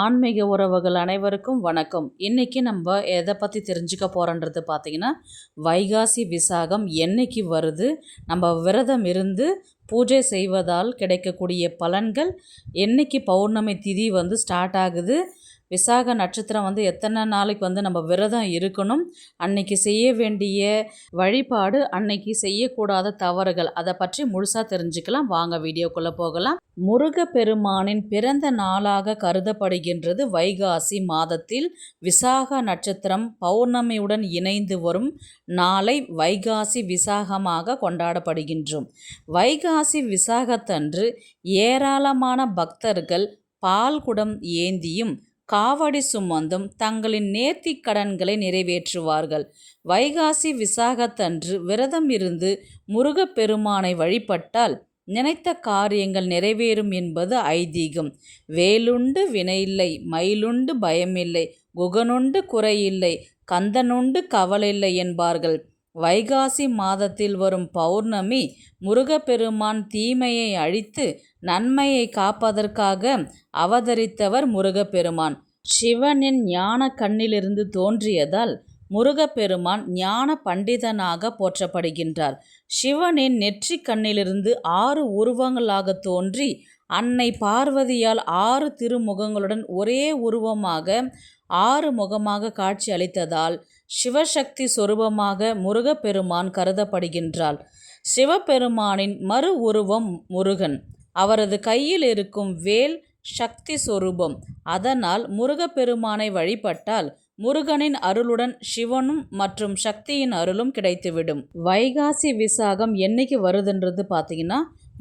ஆன்மீக உறவுகள் அனைவருக்கும் வணக்கம். இன்றைக்கி நம்ம எதை பற்றி தெரிஞ்சுக்க போகிறோன்றது பார்த்திங்கன்னா, வைகாசி விசாகம் என்னைக்கு வருது, நம்ம விரதம் இருந்து பூஜை செய்வதால் கிடைக்கக்கூடிய பலன்கள், என்னைக்கு பௌர்ணமி திதி ஸ்டார்ட் ஆகுது, விசாக நட்சத்திரம் எத்தனை நாளைக்கு நம்ம விரதம் இருக்கணும், அன்னைக்கு செய்ய வேண்டிய வழிபாடு, அன்னைக்கு செய்யக்கூடாத தவறுகள், அதை பற்றி முழுசாக தெரிஞ்சுக்கலாம். வாங்க வீடியோக்குள்ளே போகலாம். முருகப்பெருமானின் பிறந்த நாளாக கருதப்படுகின்றது வைகாசி மாதத்தில் விசாக நட்சத்திரம் பௌர்ணமியுடன் இணைந்து வரும் நாளை வைகாசி விசாகமாக கொண்டாடப்படுகின்றோம். வைகாசி விசாகத்தன்று ஏராளமான பக்தர்கள் பால்குடம் ஏந்தியும் காவடி சுமந்தும் தங்களின் நேர்த்திக் கடன்களை நிறைவேற்றுவார்கள். வைகாசி விசாகத்தன்று விரதம் இருந்து முருகப்பெருமானை வழிபட்டால் நினைத்த காரியங்கள் நிறைவேறும் என்பது ஐதீகம். வேலுண்டு வினையில்லை, மயிலுண்டு பயமில்லை, குகனுண்டு குறையில்லை, கந்தனுண்டு கவலையில்லை என்பார்கள். வைகாசி மாதத்தில் வரும் பௌர்ணமி முருகப்பெருமான் தீமையை அழித்து நன்மையை காப்பதற்காக அவதரித்தவர் முருகப்பெருமான். சிவனின் ஞான கண்ணிலிருந்து தோன்றியதால் முருகப்பெருமான் ஞான பண்டிதனாக போற்றப்படுகின்றார். சிவனின் நெற்றி கண்ணிலிருந்து 6 உருவங்களாக தோன்றி அன்னை பார்வதியால் 6 திருமுகங்களுடன் ஒரே உருவமாக 6 முகமாக காட்சி அளித்ததால் சிவசக்தி சொரூபமாக முருகப்பெருமான் கருதப்படுகின்றார். சிவபெருமானின் மறு உருவம் முருகன். அவரது கையில் இருக்கும் வேல் சக்தி சொரூபம். அதனால் முருகப்பெருமானை வழிபட்டால் முருகனின் அருளுடன் சிவனும் மற்றும் சக்தியின் அருளும் கிடைத்துவிடும். வைகாசி விசாகம் என்னைக்கு வருதுன்றது பார்த்தீங்கன்னா,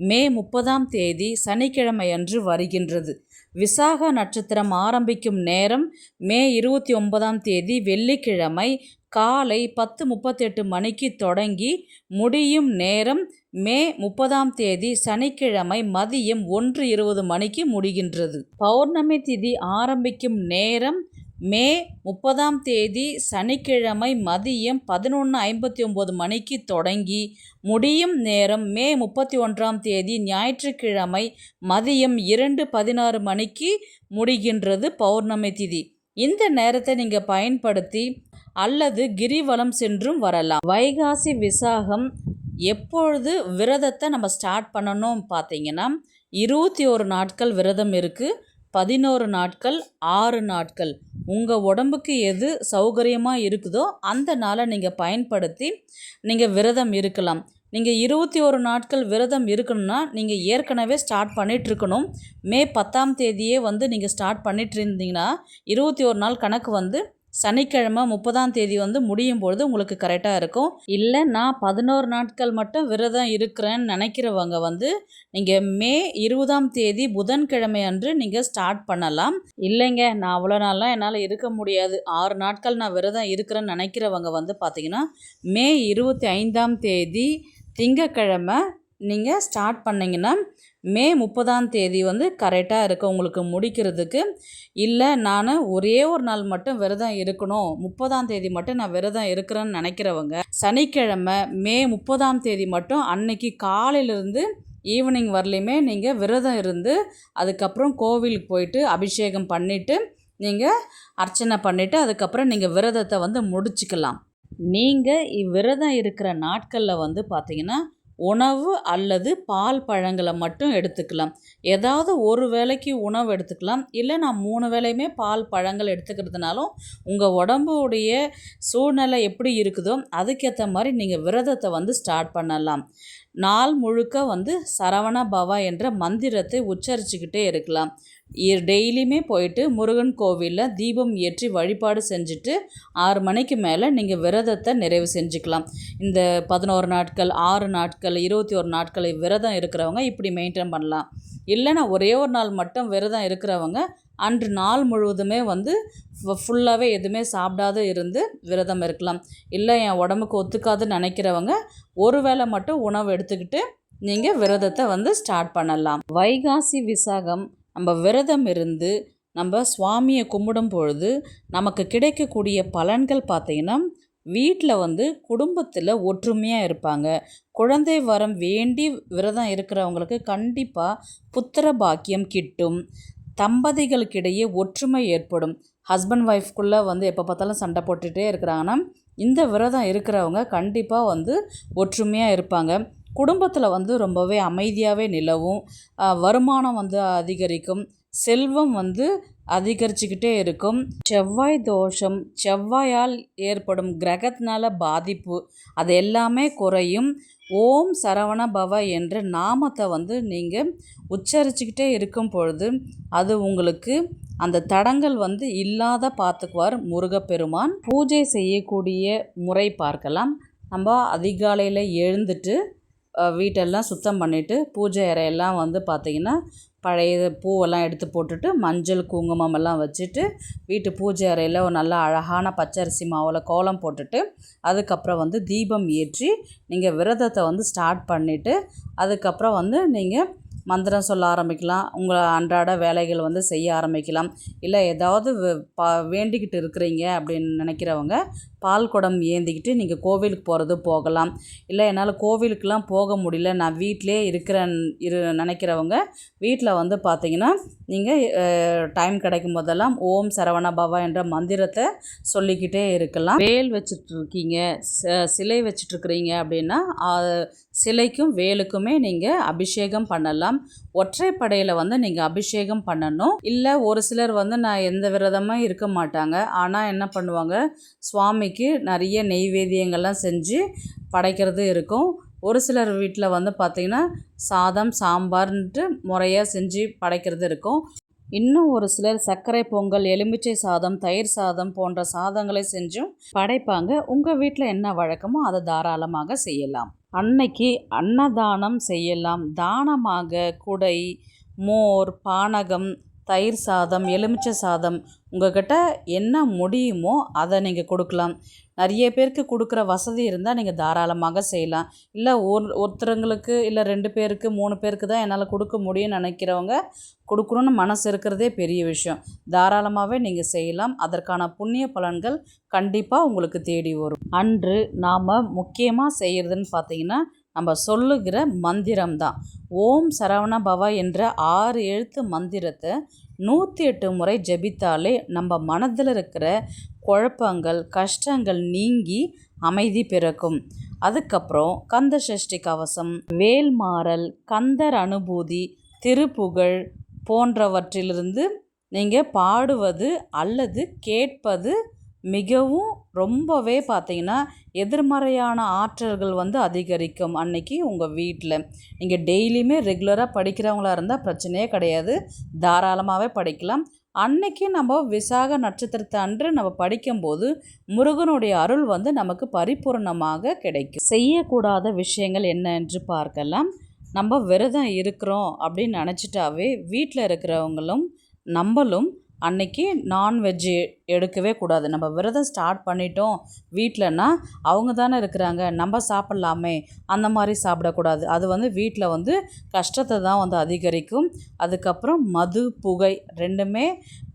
மே 30ஆம் தேதி சனிக்கிழமை அன்று வருகின்றது. விசாக நட்சத்திரம் ஆரம்பிக்கும் நேரம் மே 29ஆம் தேதி வெள்ளிக்கிழமை காலை 10:38 மணிக்கு தொடங்கி முடியும் நேரம் மே 30ஆம் தேதி சனிக்கிழமை மதியம் 1:20 மணிக்கு முடிகின்றது. பௌர்ணமி திதி ஆரம்பிக்கும் நேரம் மே 30ஆம் தேதி சனிக்கிழமை மதியம் 11:59 மணிக்கு தொடங்கி முடியும் நேரம் மே 31ஆம் தேதி ஞாயிற்றுக்கிழமை மதியம் 2:16 மணிக்கு முடிகின்றது பௌர்ணமி திதி. இந்த நேரத்தை நீங்கள் பயன்படுத்தி அல்லது கிரிவலம் சென்றும் வரலாம். வைகாசி விசாகம் எப்பொழுது விரதத்தை நம்ம ஸ்டார்ட் பண்ணணும் பார்த்தீங்கன்னா, 21 நாட்கள் விரதம் இருக்குது. 11 நாட்கள், 6 நாட்கள், உங்கள் உடம்புக்கு எது சௌகரியமாக இருக்குதோ அந்த நாளை நீங்கள் பயன்படுத்தி நீங்கள் விரதம் இருக்கலாம். நீங்கள் 21 நாட்கள் விரதம் இருக்கணும்னா நீங்கள் ஏற்கனவே ஸ்டார்ட் பண்ணிகிட்ருக்கணும். மே 10ஆம் தேதியே நீங்கள் ஸ்டார்ட் பண்ணிட்டு இருந்தீங்கன்னா 21 நாள் கணக்கு சனிக்கிழமை 30ஆம் தேதி முடியும் பொழுது உங்களுக்கு கரெக்டாக இருக்கும். இல்லை நான் 11 நாட்கள் மட்டும் விரதம் இருக்கிறேன்னு நினைக்கிறவங்க நீங்கள் மே 20ஆம் தேதி புதன்கிழமை அன்று நீங்கள் ஸ்டார்ட் பண்ணலாம். இல்லைங்க நான் அவ்வளோ நாள்லாம் என்னால் இருக்க முடியாது, 6 நாட்கள் நான் விரதம் இருக்கிறேன்னு நினைக்கிறவங்க பார்த்தீங்கன்னா மே 25ஆம் தேதி திங்கக்கிழமை நீங்கள் ஸ்டார்ட் பண்ணிங்கன்னா மே 30ஆம் தேதி கரெக்டாக இருக்கும் உங்களுக்கு முடிக்கிறதுக்கு. இல்லை நான் ஒரே ஒரு நாள் மட்டும் விரதம் இருக்கணும், 30ஆம் தேதி மட்டும் நான் விரதம் இருக்கிறேன்னு நினைக்கிறவங்க சனிக்கிழமை மே 30ஆம் தேதி மட்டும் அன்னைக்கு காலையிலேருந்து ஈவினிங் வரலையுமே நீங்கள் விரதம் இருந்து அதுக்கப்புறம் கோவிலுக்கு போயிட்டு அபிஷேகம் பண்ணிவிட்டு நீங்கள் அர்ச்சனை பண்ணிவிட்டு அதுக்கப்புறம் நீங்கள் விரதத்தை முடிச்சுக்கலாம். நீங்கள் விரதம் இருக்கிற நாட்களில் பார்த்தீங்கன்னா உணவு அல்லது பால் பழங்களை மட்டும் எடுத்துக்கலாம். ஏதாவது ஒரு வேளைக்கு உணவு எடுத்துக்கலாம். இல்லை நான் 3 வேளையுமே பால் பழங்கள் எடுத்துக்கிறதுனாலும் உங்கள் உடம்புடைய சூழ்நிலை எப்படி இருக்குதோ அதுக்கேற்ற மாதிரி நீங்கள் விரதத்தை ஸ்டார்ட் பண்ணலாம். நாள் முழுக்க சரவண பவா என்ற மந்திரத்தை உச்சரிச்சுக்கிட்டே இருக்கலாம். டெய்லியுமே போயிட்டு முருகன் கோவிலில் தீபம் ஏற்றி வழிபாடு செஞ்சுட்டு 6 மணிக்கு மேலே நீங்கள் விரதத்தை நிறைவு செஞ்சுக்கலாம். இந்த 11 நாட்கள், 6 நாட்கள், 21 நாட்கள் விரதம் இருக்கிறவங்க இப்படி மெயின்டைன் பண்ணலாம். இல்லைனா ஒரே ஒரு நாள் மட்டும் விரதம் இருக்கிறவங்க அன்று நாள் முழுவதுமே ஃபுல்லாகவே எதுவுமே சாப்பிடாத இருந்து விரதம் இருக்கலாம். இல்லை என் உடம்புக்கு ஒத்துக்காதுன்னு நினைக்கிறவங்க ஒரு வேளை மட்டும் உணவு எடுத்துக்கிட்டு நீங்கள் விரதத்தை ஸ்டார்ட் பண்ணலாம். வைகாசி விசாகம் நம்ம விரதம் இருந்து நம்ம சுவாமியை கும்பிடும் பொழுது நமக்கு கிடைக்கக்கூடிய பலன்கள் பார்த்திங்கன்னா, வீட்டில் குடும்பத்தில் ஒற்றுமையாக இருப்பாங்க. குழந்தை வரம் வேண்டி விரதம் இருக்கிறவங்களுக்கு கண்டிப்பாக புத்திர பாக்கியம் கிட்டும். தம்பதிகளுக்கிடையே ஒற்றுமை ஏற்படும். ஹஸ்பண்ட் ஒய்ஃப்குள்ளே வந்து எப்போ பார்த்தாலும் சண்டை போட்டுகிட்டே இருக்கிறாங்கன்னா இந்த விரதம் இருக்கிறவங்க கண்டிப்பாக வந்து ஒற்றுமையாக இருப்பாங்க. குடும்பத்தில் வந்து ரொம்பவே அமைதியாகவே நிலவும். வருமானம் வந்து அதிகரிக்கும். செல்வம் வந்து அதிகரிச்சுக்கிட்டே இருக்கும். செவ்வாய் தோஷம், செவ்வாயால் ஏற்படும் கிரகத்தினால பாதிப்பு அது எல்லாமே குறையும். ஓம் சரவண பவ என்ற நாமத்தை வந்து நீங்கள் உச்சரிச்சுக்கிட்டே இருக்கும் பொழுது அது உங்களுக்கு அந்த தடங்கள் வந்து இல்லாத பார்த்துக்குவார் முருகப்பெருமான். பூஜை செய்யக்கூடிய முறை பார்க்கலாம். நம்ம அதிகாலையில் எழுந்துட்டு வீட்டெல்லாம் சுத்தம் பண்ணிவிட்டு பூஜை அறையெல்லாம் வந்து பார்த்திங்கன்னா பழைய பூவெல்லாம் எடுத்து போட்டுட்டு மஞ்சள் குங்குமம் எல்லாம் வச்சுட்டு வீட்டு பூஜை அறையில் ஒரு நல்ல அழகான பச்சரிசி மாவில் கோலம் போட்டுட்டு அதுக்கப்புறம் வந்து தீபம் ஏற்றி நீங்கள் விரதத்தை வந்து ஸ்டார்ட் பண்ணிவிட்டு அதுக்கப்புறம் வந்து நீங்கள் மந்திரம் சொல்ல ஆரம்பிக்கலாம். உங்களை அன்றாட வேலைகள் வந்து செய்ய ஆரம்பிக்கலாம். இல்லை ஏதாவது வேண்டிக்கிட்டு இருக்கிறீங்க அப்படின்னு நினைக்கிறவங்க பால் குடம் ஏந்திக்கிட்டு நீங்கள் கோவிலுக்கு போகிறது போகலாம். இல்லை என்னால் கோவிலுக்கெலாம் போக முடியல, நான் வீட்டிலே இருக்கிறேன் நினைக்கிறவங்க வீட்டில் வந்து பார்த்திங்கன்னா நீங்கள் டைம் கிடைக்கும் போதெல்லாம் ஓம் சரவண பவா என்ற மந்திரத்தை சொல்லிக்கிட்டே இருக்கலாம். வேல் வச்சுட்ருக்கீங்க, சிலை வச்சுட்ருக்கிறீங்க அப்படின்னா சிலைக்கும் வேலுக்குமே நீங்கள் அபிஷேகம் பண்ணலாம். ஒற்றைப்படையில் வந்து நீங்கள் அபிஷேகம் பண்ணணும். இல்லை ஒரு சிலர் வந்து நான் எந்த விரதமாக இருக்க மாட்டாங்க, ஆனால் என்ன பண்ணுவாங்க, சுவாமிக்கு நிறைய நெய்வேத்தியங்கள்லாம் செஞ்சு படைக்கிறது இருக்கும். ஒரு சிலர் வீட்டில் வந்து பார்த்திங்கன்னா சாதம் சாம்பார்ன்ட்டு முறையாக செஞ்சு படைக்கிறது இருக்கும். இன்னும் ஒரு சிலர் சர்க்கரை பொங்கல், எலுமிச்சை சாதம், தயிர் சாதம் போன்ற சாதங்களை செஞ்சும் படைப்பாங்க. உங்கள் வீட்டில் என்ன வழக்கமோ அதை தாராளமாக செய்யலாம். அன்னைக்கு அன்னதானம் செய்யலாம். தானமாக குடை, மோர், பானகம், தயிர் சாதம், எலுமிச்சை சாதம் உங்கள்கிட்ட என்ன முடியுமோ அதை நீங்கள் கொடுக்கலாம். நிறைய பேருக்கு கொடுக்குற வசதி இருந்தால் நீங்கள் தாராளமாக செய்யலாம். இல்லை ஒருத்தருங்களுக்கு இல்லை 2 பேருக்கு 3 பேருக்கு தான் என்னால் கொடுக்க முடியும்னு நினைக்கிறவங்க கொடுக்கணுன்னு மனசு இருக்கிறதே பெரிய விஷயம். தாராளமாகவே நீங்கள் செய்யலாம். அதற்கான புண்ணிய பலன்கள் கண்டிப்பாக உங்களுக்கு தேடி வரும். அன்று நாம் முக்கியமாக செய்கிறதுன்னு பார்த்திங்கன்னா நம்ம சொல்லுகிற மந்திரம் தான். ஓம் சரவண பவ என்ற 6 எழுத்து மந்திரத்தை 108 முறை ஜபித்தாலே நம்ம மனதில் இருக்கிற குழப்பங்கள் கஷ்டங்கள் நீங்கி அமைதி பிறக்கும். அதுக்கப்புறம் கந்த சஷ்டி கவசம், வேல்மாறல், கந்தர் அனுபூதி, திருப்புகழ் போன்றவற்றிலிருந்து நீங்கள் பாடுவது அல்லது கேட்பது மிகவும் ரொம்பவே பார்த்திங்கன்னா எதிர்மறையான ஆற்றல்கள் வந்து அதிகரிக்கும். அன்னைக்கு உங்கள் வீட்டில் நீங்கள் டெய்லியுமே ரெகுலராக படிக்கிறவங்களா இருந்தால் பிரச்சனையே கிடையாது, தாராளமாகவே படிக்கலாம். அன்னைக்கு நம்ம விசாக நட்சத்திரத்தை அன்று நம்ம படிக்கும்போது முருகனுடைய அருள் வந்து நமக்கு பரிபூர்ணமாக கிடைக்கும். செய்யக்கூடாத விஷயங்கள் என்ன என்று பார்க்கலாம். நம்ம விரதம் இருக்கிறோம் அப்படின்னு நினச்சிட்டாவே வீட்டில் இருக்கிறவங்களும் நம்மளும் அன்னைக்கு நான்வெஜ்ஜு எடுக்கவே கூடாது. நம்ம விரதம் ஸ்டார்ட் பண்ணிட்டோம் வீட்டிலனா அவங்க தானே இருக்கிறாங்க, நம்ம சாப்பிட்லாமே, அந்த மாதிரி சாப்பிடக்கூடாது. அது வந்து வீட்டில் வந்து கஷ்டத்தை தான் வந்து அதிகரிக்கும். அதுக்கப்புறம் மது, புகை 2மே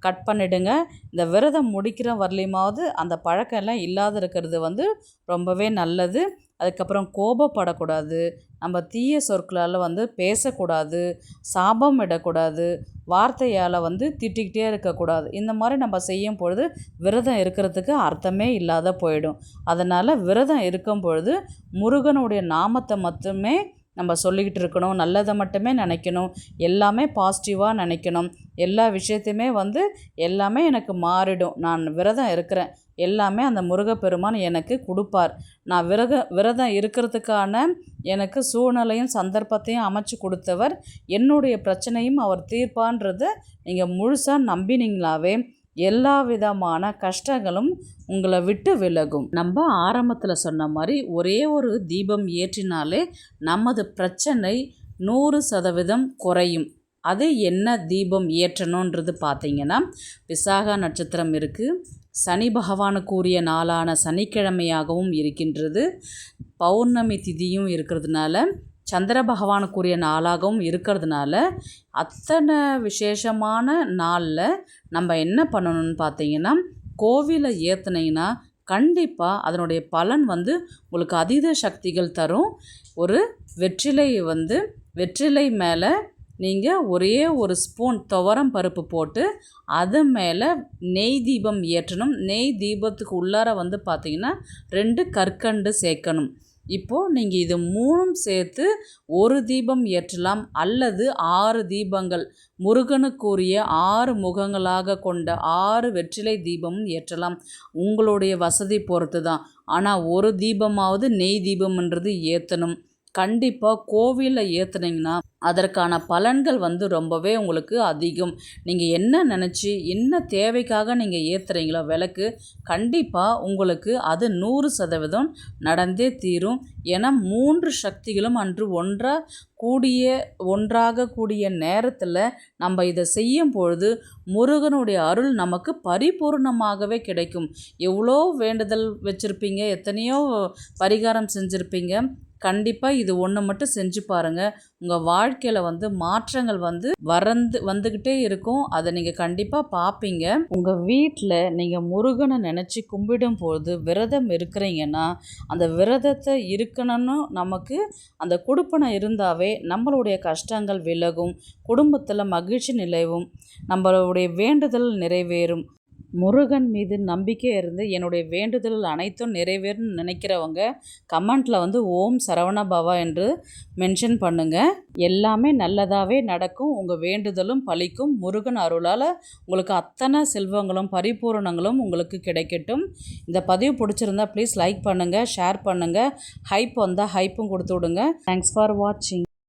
கட் பண்ணிவிடுங்க. இந்த விரதம் முடிக்கிற வரலையுமாவது அந்த பழக்கம் எல்லாம் இல்லாத இருக்கிறது வந்து ரொம்பவே நல்லது. அதுக்கப்புறம் கோபப்படக்கூடாது, நம்ம தீய சொற்களால் வந்து பேசக்கூடாது, சாபம் இடக்கூடாது, வார்த்தையால் வந்து திட்டிக்கிட்டே இருக்கக்கூடாது. இந்த மாதிரி நம்ம செய்யும் பொழுது விரதம் இருக்கிறதுக்கு அர்த்தமே இல்லாத போயிடும். அதனால் விரதம் இருக்கும் பொழுது முருகனுடைய நாமத்தை மட்டுமே நம்ம சொல்லிக்கிட்டு இருக்கணும், நல்லதை மட்டுமே நினைக்கணும், எல்லாமே பாசிட்டிவாக நினைக்கணும். எல்லா விஷயத்தையுமே வந்து எல்லாமே எனக்கு மாறிடும், நான் விரதம் இருக்கிறேன், எல்லாமே அந்த முருகப்பெருமான் எனக்கு கொடுப்பார், நான் விரதம் இருக்கிறதுக்கான எனக்கு சூழ்நிலையும் சந்தர்ப்பத்தையும் அமைச்சு கொடுத்தவர், என்னுடைய பிரச்சனையும் அவர் தீர்ப்பான்றதை நீங்கள் முழுசாக நம்பினீங்களாவே எல்லா விதமான கஷ்டங்களும் உங்களை விட்டு விலகும். நம்ம ஆரம்பத்தில் சொன்ன மாதிரி ஒரே ஒரு தீபம் ஏற்றினாலே நமது பிரச்சனை 100% குறையும். அது என்ன தீபம் ஏற்றணுன்றது பார்த்திங்கன்னா, விசாக நட்சத்திரம் இருக்குது, சனி பகவானுக்குரிய நாளான சனிக்கிழமையாகவும் இருக்கின்றது, பௌர்ணமி திதியும் இருக்கிறதுனால சந்திர பகவானுக்குரிய நாளாகவும் இருக்கிறதுனால அத்தனை விசேஷமான நாளில் நம்ம என்ன பண்ணணும்னு பார்த்திங்கன்னா, கோவிலை ஏற்றுனீங்கன்னா கண்டிப்பாக அதனுடைய பலன் வந்து உங்களுக்கு அதீத சக்திகள் தரும். ஒரு வெற்றிலை மேலே நீங்கள் ஒரே ஒரு ஸ்பூன் துவரம் பருப்பு போட்டு அது மேலே நெய் தீபம் ஏற்றணும். நெய் தீபத்துக்கு உள்ளார வந்து பார்த்திங்கன்னா 2 கற்கண்டு சேர்க்கணும். இப்போது நீங்கள் இது 3ம் சேர்த்து ஒரு தீபம் ஏற்றலாம், அல்லது 6 தீபங்கள் முருகனுக்குரிய 6 முகங்களாக கொண்ட 6 வெற்றிலை தீபமும் ஏற்றலாம். உங்களுடைய வசதி பொறுத்து தான். ஆனால் ஒரு தீபமாவது நெய் தீபம்ன்றது ஏற்றணும். கண்டிப்பாக கோவிலில் ஏற்றுனீங்கன்னா அதற்கான பலன்கள் வந்து ரொம்பவே உங்களுக்கு அதிகம். நீங்கள் என்ன நினச்சி என்ன தேவைக்காக நீங்கள் ஏற்றுறீங்களோ விளக்கு, கண்டிப்பாக உங்களுக்கு அது 100% நடந்தே தீரும். ஏன்னா 3 சக்திகளும் அன்று ஒன்றாக கூடிய நேரத்தில் நம்ம இதை செய்யும் பொழுது முருகனுடைய அருள் நமக்கு பரிபூர்ணமாகவே கிடைக்கும். எவ்வளோ வேண்டுதல் வச்சுருப்பீங்க, எத்தனையோ பரிகாரம் செஞ்சுருப்பீங்க. கண்டிப்பாக இது ஒன்று மட்டும் செஞ்சு பாருங்கள். உங்கள் வாழ்க்கையில் வந்து மாற்றங்கள் வந்து வந்துக்கிட்டே இருக்கும். அதை நீங்கள் கண்டிப்பாக பார்ப்பீங்க. உங்கள் வீட்டில் நீங்கள் முருகனை நினச்சி கும்பிடும்போது விரதம் இருக்கிறீங்கன்னா அந்த விரதத்தை இருக்கணும்னு நமக்கு அந்த கொடுப்பனை இருந்தாவே நம்மளுடைய கஷ்டங்கள் விலகும், குடும்பத்தில் மகிழ்ச்சி நிலவும், நம்மளுடைய வேண்டுதல் நிறைவேறும். முருகன் மீது நம்பிக்கை இருந்து என்னுடைய வேண்டுதல் அனைத்தும் நிறைவேறும் நினைக்கிறவங்க கமெண்ட்டில் வந்து ஓம் சரவண பவா என்று மென்ஷன் பண்ணுங்கள். எல்லாமே நல்லதாகவே நடக்கும். உங்கள் வேண்டுதலும் பலிக்கும். முருகன் அருளால் உங்களுக்கு அத்தனை செல்வங்களும் பரிபூரணங்களும் உங்களுக்கு கிடைக்கட்டும். இந்த பதிவு பிடிச்சிருந்தா ப்ளீஸ் லைக் பண்ணுங்கள், ஷேர் பண்ணுங்கள். ஹைப் வந்தால் ஹைப்பும் கொடுத்து விடுங்க. தேங்க்ஸ் ஃபார் வாட்சிங்.